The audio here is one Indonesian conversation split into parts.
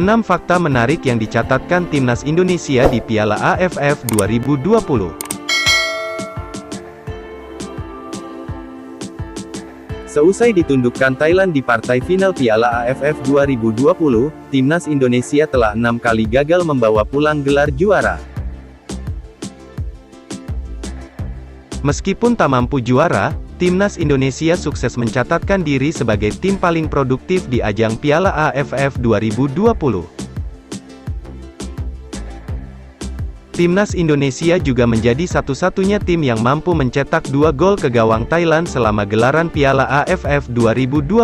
6 fakta menarik yang dicatatkan Timnas Indonesia di Piala AFF 2020. Seusai ditundukkan Thailand di partai final Piala AFF 2020, Timnas Indonesia telah 6 kali gagal membawa pulang gelar juara. Meskipun tak mampu juara, Timnas Indonesia sukses mencatatkan diri sebagai tim paling produktif di ajang Piala AFF 2020. Timnas Indonesia juga menjadi satu-satunya tim yang mampu mencetak 2 gol ke gawang Thailand selama gelaran Piala AFF 2020.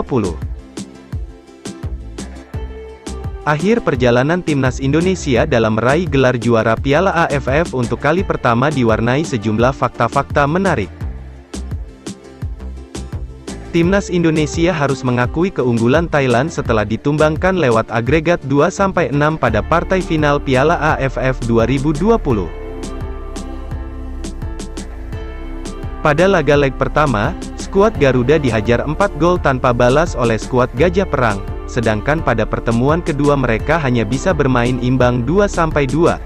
Akhir perjalanan Timnas Indonesia dalam meraih gelar juara Piala AFF untuk kali pertama diwarnai sejumlah fakta-fakta menarik. Timnas Indonesia harus mengakui keunggulan Thailand setelah ditumbangkan lewat agregat 2-6 pada partai final Piala AFF 2020. Pada laga leg pertama, skuad Garuda dihajar 4 gol tanpa balas oleh skuad Gajah Perang, sedangkan pada pertemuan kedua mereka hanya bisa bermain imbang 2-2.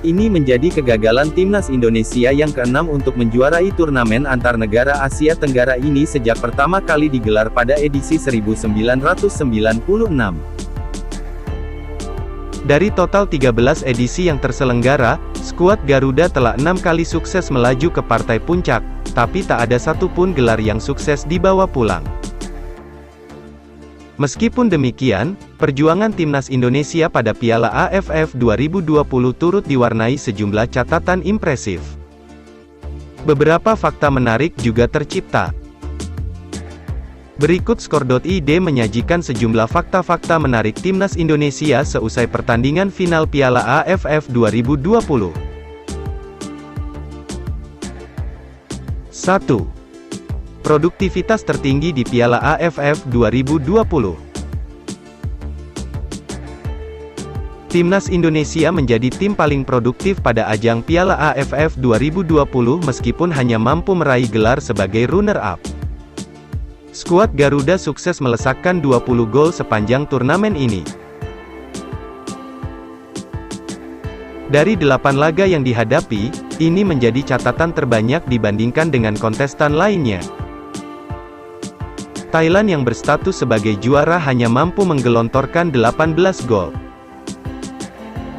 Ini menjadi kegagalan Timnas Indonesia yang ke-6 untuk menjuarai turnamen antar negara Asia Tenggara ini sejak pertama kali digelar pada edisi 1996. Dari total 13 edisi yang terselenggara, skuad Garuda telah 6 kali sukses melaju ke partai puncak, tapi tak ada satupun gelar yang sukses dibawa pulang. Meskipun demikian, perjuangan Timnas Indonesia pada Piala AFF 2020 turut diwarnai sejumlah catatan impresif. Beberapa fakta menarik juga tercipta. Berikut skor.id menyajikan sejumlah fakta-fakta menarik Timnas Indonesia seusai pertandingan final Piala AFF 2020. 1. Produktivitas tertinggi di Piala AFF 2020. Timnas Indonesia menjadi tim paling produktif pada ajang Piala AFF 2020 meskipun hanya mampu meraih gelar sebagai runner-up. Skuad Garuda sukses melesakkan 20 gol sepanjang turnamen ini. Dari 8 laga yang dihadapi, ini menjadi catatan terbanyak dibandingkan dengan kontestan lainnya. Thailand yang berstatus sebagai juara hanya mampu menggelontorkan 18 gol.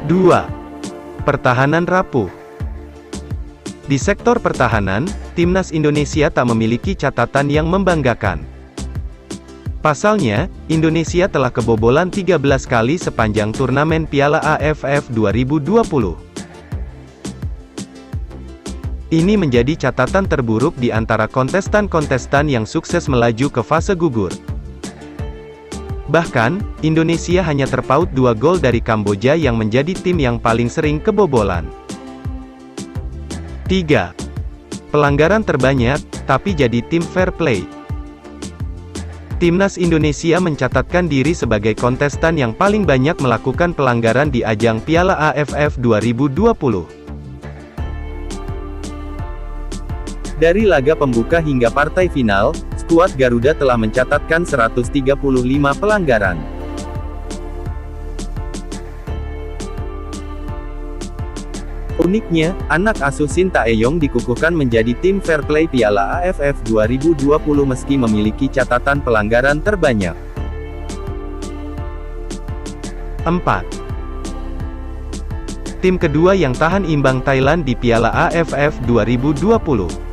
2. Pertahanan rapuh. Di sektor pertahanan, Timnas Indonesia tak memiliki catatan yang membanggakan. Pasalnya, Indonesia telah kebobolan 13 kali sepanjang turnamen Piala AFF 2020. Ini menjadi catatan terburuk di antara kontestan-kontestan yang sukses melaju ke fase gugur. Bahkan, Indonesia hanya terpaut 2 gol dari Kamboja yang menjadi tim yang paling sering kebobolan. 3. Pelanggaran terbanyak, tapi jadi tim fair play. Timnas Indonesia mencatatkan diri sebagai kontestan yang paling banyak melakukan pelanggaran di ajang Piala AFF 2020. Dari laga pembuka hingga partai final, skuad Garuda telah mencatatkan 135 pelanggaran. Uniknya, anak asuh Shin Tae-yong dikukuhkan menjadi tim fair play Piala AFF 2020 meski memiliki catatan pelanggaran terbanyak. 4. Tim kedua yang tahan imbang Thailand di Piala AFF 2020.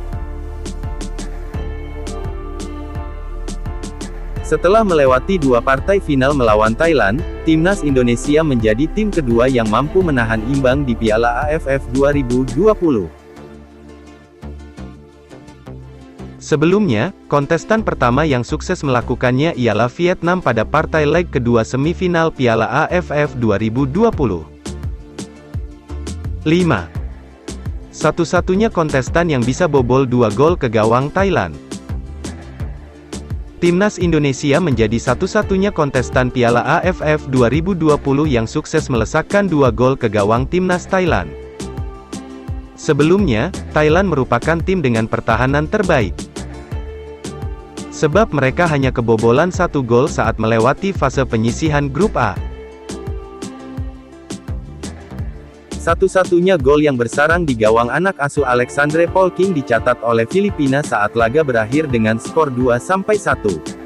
Setelah melewati 2 partai final melawan Thailand, Timnas Indonesia menjadi tim kedua yang mampu menahan imbang di Piala AFF 2020. Sebelumnya, kontestan pertama yang sukses melakukannya ialah Vietnam pada partai leg kedua semifinal Piala AFF 2020. 5. Satu-satunya kontestan yang bisa bobol 2 gol ke gawang Thailand. Timnas Indonesia menjadi satu-satunya kontestan Piala AFF 2020 yang sukses melesakkan 2 gol ke gawang Timnas Thailand. Sebelumnya, Thailand merupakan tim dengan pertahanan terbaik. Sebab mereka hanya kebobolan 1 gol saat melewati fase penyisihan grup A. Satu-satunya gol yang bersarang di gawang anak asuh Alexandre Polking dicatat oleh Filipina saat laga berakhir dengan skor 2-1.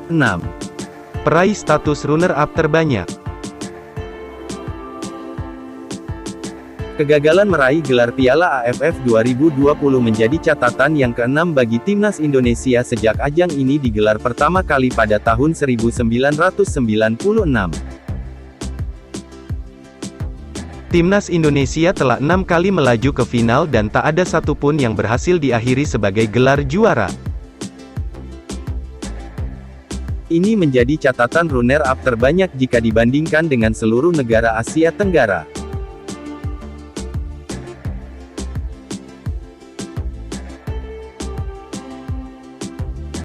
6. Peraih status runner-up terbanyak. Kegagalan meraih gelar Piala AFF 2020 menjadi catatan yang ke-6 bagi timnas Indonesia sejak ajang ini digelar pertama kali pada tahun 1996. Timnas Indonesia telah 6 kali melaju ke final dan tak ada satupun yang berhasil diakhiri sebagai gelar juara. Ini menjadi catatan runner-up terbanyak jika dibandingkan dengan seluruh negara Asia Tenggara.